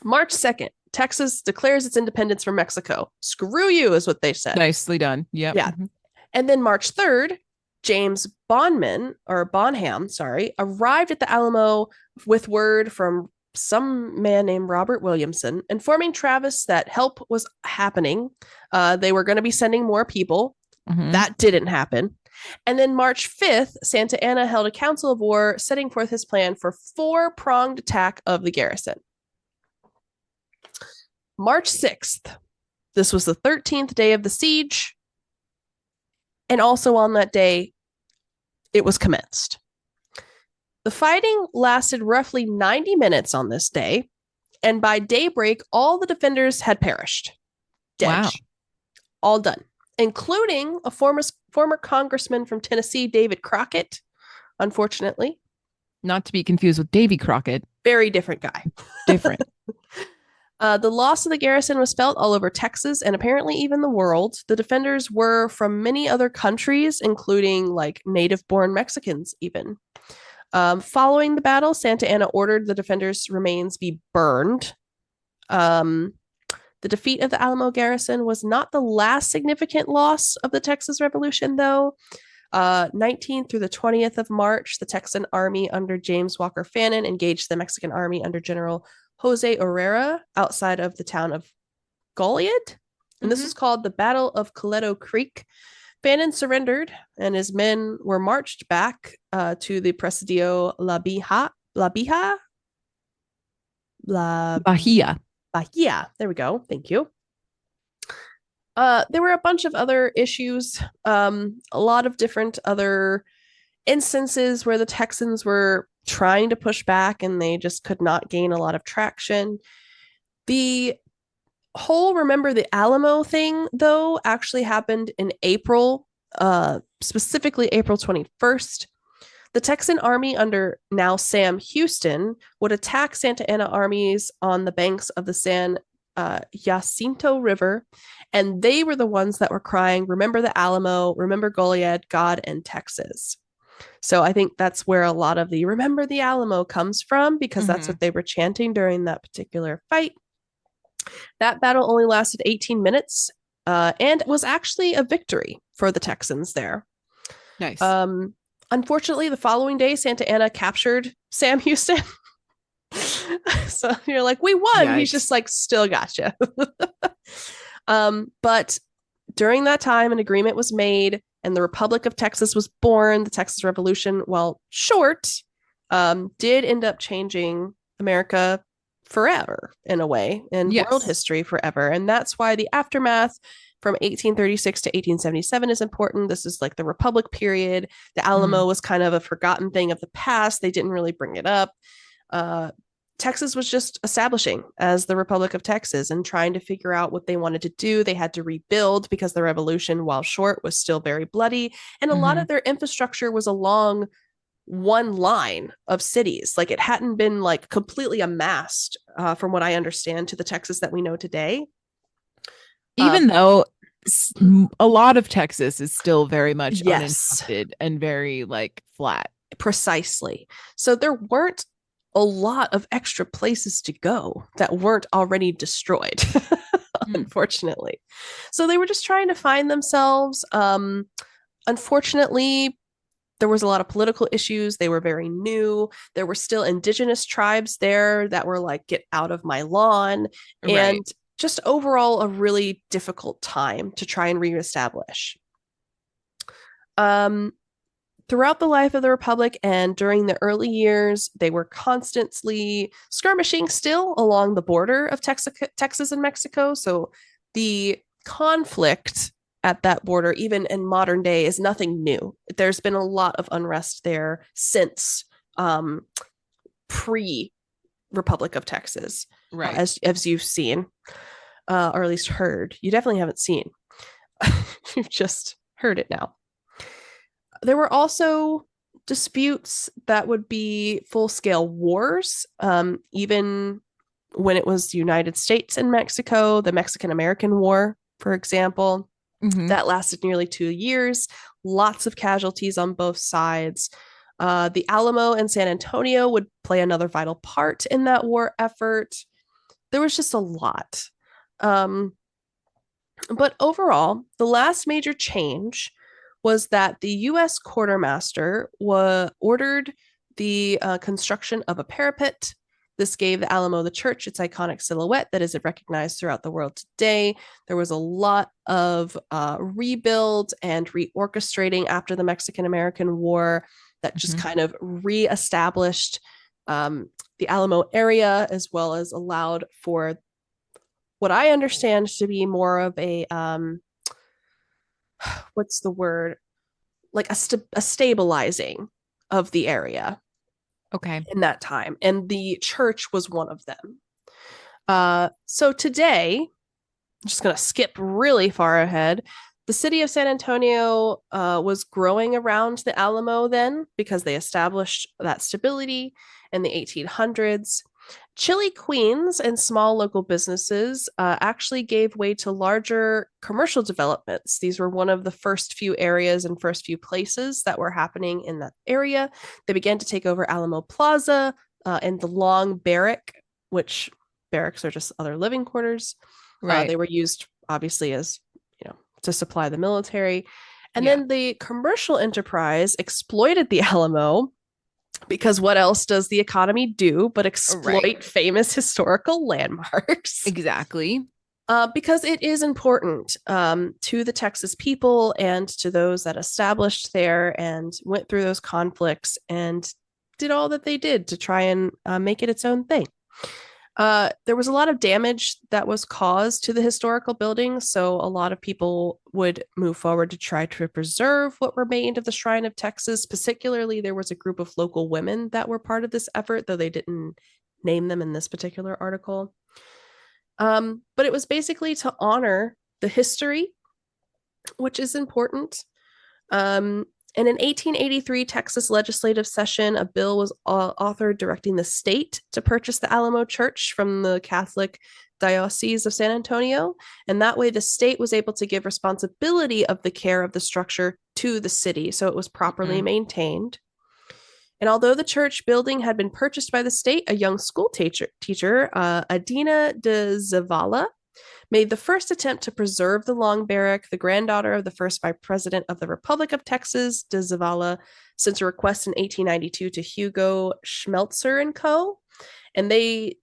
March 2nd, Texas declares its independence from Mexico. Screw you is what they said. Nicely done. Yep. Yeah. And then March 3rd, James Bonham, arrived at the Alamo with word from some man named Robert Williamson, informing Travis that help was happening. They were going to be sending more people. Mm-hmm. That didn't happen. And then March 5th, Santa Anna held a council of war, setting forth his plan for 4-pronged attack of the garrison. March 6th, this was the 13th day of the siege. And also on that day, it was commenced. The fighting lasted roughly 90 minutes on this day, and by daybreak, all the defenders had perished. Dead. Wow. All done, including a former congressman from Tennessee, David Crockett, unfortunately. Not to be confused with Davy Crockett. Very different guy. Different. The loss of the garrison was felt all over Texas and apparently even the world. The defenders were from many other countries, including like native-born Mexicans even. Following the battle, Santa Anna ordered the defenders' remains be burned. The defeat of the Alamo garrison was not the last significant loss of the Texas Revolution, though. 19th through the 20th of March, the Texan army under James Walker Fannin engaged the Mexican army under General Jose Herrera outside of the town of Goliad. And this was called the Battle of Coleto Creek. Bannon surrendered, and his men were marched back to the Presidio Bahia. There we go. Thank you. There were a bunch of other issues, a lot of different other instances where the Texans were trying to push back and they just could not gain a lot of traction. The whole Remember the Alamo thing, though, actually happened in April, specifically April 21st. The Texan army under now Sam Houston would attack Santa Anna armies on the banks of the San Jacinto River, and they were the ones that were crying, "Remember the Alamo, remember Goliad, God and Texas." So I think that's where a lot of the "Remember the Alamo" comes from, because that's what they were chanting during that particular fight. That battle only lasted 18 minutes and was actually a victory for the Texans there. Nice. Unfortunately, the following day, Santa Anna captured Sam Houston. So you're like, we won. Yikes. He's just like, still gotcha. But during that time, an agreement was made and the Republic of Texas was born. The Texas Revolution, while short, did end up changing America forever in a way, and world history forever. And that's why the aftermath from 1836 to 1877 is important. This is like the Republic period. The Alamo was kind of a forgotten thing of the past. They didn't really bring it up. Texas was just establishing as the Republic of Texas and trying to figure out what they wanted to do. They had to rebuild because the revolution, while short, was still very bloody. And a lot of their infrastructure was along one line of cities. Like, it hadn't been like completely amassed, from what I understand, to the Texas that we know today. Even though a lot of Texas is still very much uninhabited and very like flat. Precisely. So there weren't a lot of extra places to go that weren't already destroyed, unfortunately. So they were just trying to find themselves. Unfortunately, there was a lot of political issues. They were very new. There were still indigenous tribes there that were like, get out of my lawn. Right. And just overall a really difficult time to try and reestablish. Throughout the life of the Republic and during the early years, they were constantly skirmishing still along the border of Texas and Mexico. So the conflict at that border, even in modern day, is nothing new. There's been a lot of unrest there since pre-Republic of Texas, right? As you've seen, or at least heard. You definitely haven't seen. You've just heard it now. There were also disputes that would be full-scale wars, even when it was the United States and Mexico, the Mexican-American War, for example. That lasted nearly 2 years. Lots of casualties on both sides. The Alamo and San Antonio would play another vital part in that war effort. There was just a lot. But overall, the last major change was that the U.S. quartermaster ordered the construction of a parapet. This gave the Alamo, the church, its iconic silhouette that is recognized throughout the world today. There was a lot of rebuild and reorchestrating after the Mexican-American War that just kind of reestablished the Alamo area, as well as allowed for what I understand to be more of a what's the word? Like a stabilizing of the area. Okay. In that time. And the church was one of them. So today, I'm just going to skip really far ahead. The city of San Antonio was growing around the Alamo then, because they established that stability in the 1800s. Chili Queens and small local businesses actually gave way to larger commercial developments. These were one of the first few areas and first few places that were happening in that area. They began to take over Alamo Plaza and the Long Barrack, which barracks are just other living quarters. Right. They were used, obviously, as, to supply the military. And then the commercial enterprise exploited the Alamo because what else does the economy do but exploit famous historical landmarks? Exactly. Because it is important to the Texas people and to those that established there and went through those conflicts and did all that they did to try and make it its own thing. There was a lot of damage that was caused to the historical buildings, so a lot of people would move forward to try to preserve what remained of the Shrine of Texas. Particularly, there was a group of local women that were part of this effort, though they didn't name them in this particular article. But it was basically to honor the history, which is important. And in 1883 Texas legislative session, a bill was authored directing the state to purchase the Alamo Church from the Catholic Diocese of San Antonio. And that way the state was able to give responsibility of the care of the structure to the city, so it was properly maintained. And although the church building had been purchased by the state, a young school teacher, Adina de Zavala, made the first attempt to preserve the long barrack. The granddaughter of the first vice president of the Republic of Texas, de Zavala, sent a request in 1892 to Hugo Schmelzer and Co. And they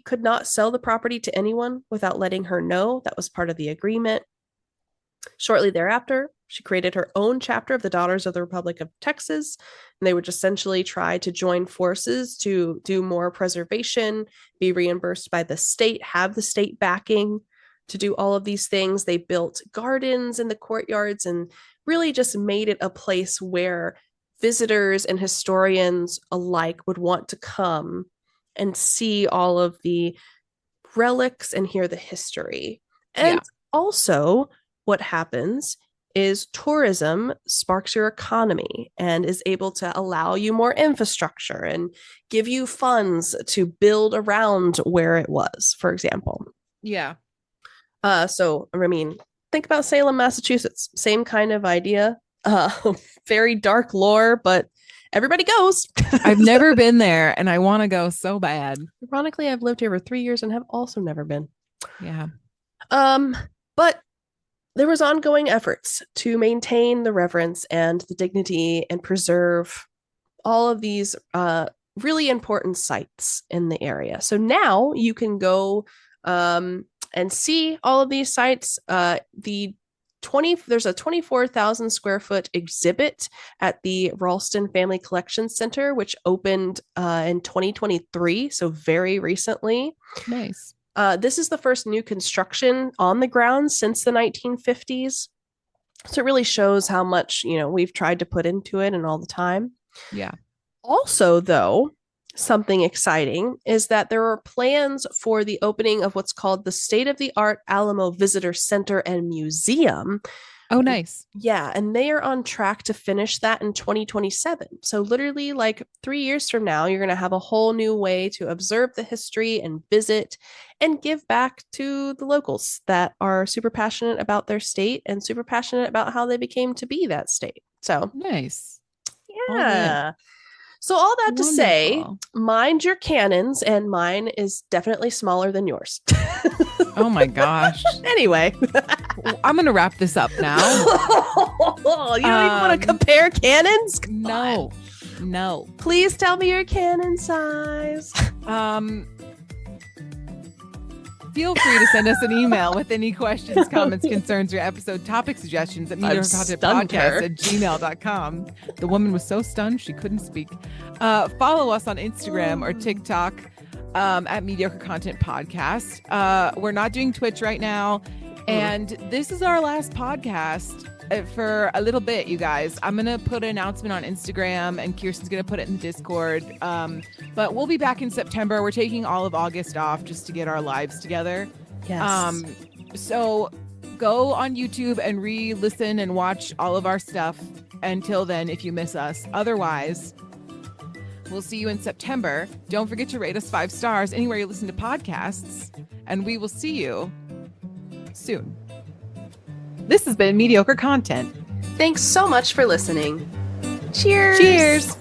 could not sell the property to anyone without letting her know. That was part of the agreement. Shortly thereafter, she created her own chapter of the Daughters of the Republic of Texas, and they would essentially try to join forces to do more preservation, be reimbursed by the state, have the state backing to do all of these things. They built gardens in the courtyards and really just made it a place where visitors and historians alike would want to come and see all of the relics and hear the history. And also, what happens is tourism sparks your economy and is able to allow you more infrastructure and give you funds to build around where it was, for example. Yeah. So, I mean, think about Salem, Massachusetts. Same kind of idea. Very dark lore, but everybody goes. I've never been there and I want to go so bad. Ironically, I've lived here for 3 years and have also never been. Yeah. But there was ongoing efforts to maintain the reverence and the dignity and preserve all of these really important sites in the area. So now you can go and see all of these sites. There's a 24,000 square foot exhibit at the Ralston Family Collection Center, which opened in 2023, so very recently. Nice. This is the first new construction on the grounds since the 1950s. So it really shows how much, we've tried to put into it and all the time. Yeah. Also, though, something exciting is that there are plans for the opening of what's called the state-of-the-art Alamo Visitor Center and Museum. Oh, nice. Yeah, and they are on track to finish that in 2027. So literally like 3 years from now, you're going to have a whole new way to observe the history and visit and give back to the locals that are super passionate about their state and super passionate about how they became to be that state. So nice. Yeah. So all that to say, mind your cannons, and mine is definitely smaller than yours. Oh my gosh. Anyway. I'm going to wrap this up now. You don't even want to compare cannons? No. Please tell me your cannon size. Feel free to send us an email with any questions, comments, concerns, or episode topic suggestions at mediocrecontentpodcast@gmail.com. The woman was so stunned she couldn't speak. Follow us on Instagram or TikTok at Mediocre Content Podcast. We're not doing Twitch right now. And this is our last podcast for a little bit, you guys. I'm going to put an announcement on Instagram and Kirsten's going to put it in the Discord. But we'll be back in September. We're taking all of August off just to get our lives together. Yes. So go on YouTube and re-listen and watch all of our stuff until then if you miss us. Otherwise, we'll see you in September. Don't forget to rate us 5 stars anywhere you listen to podcasts. And we will see you soon. This has been Mediocre Content. Thanks so much for listening. Cheers. Cheers.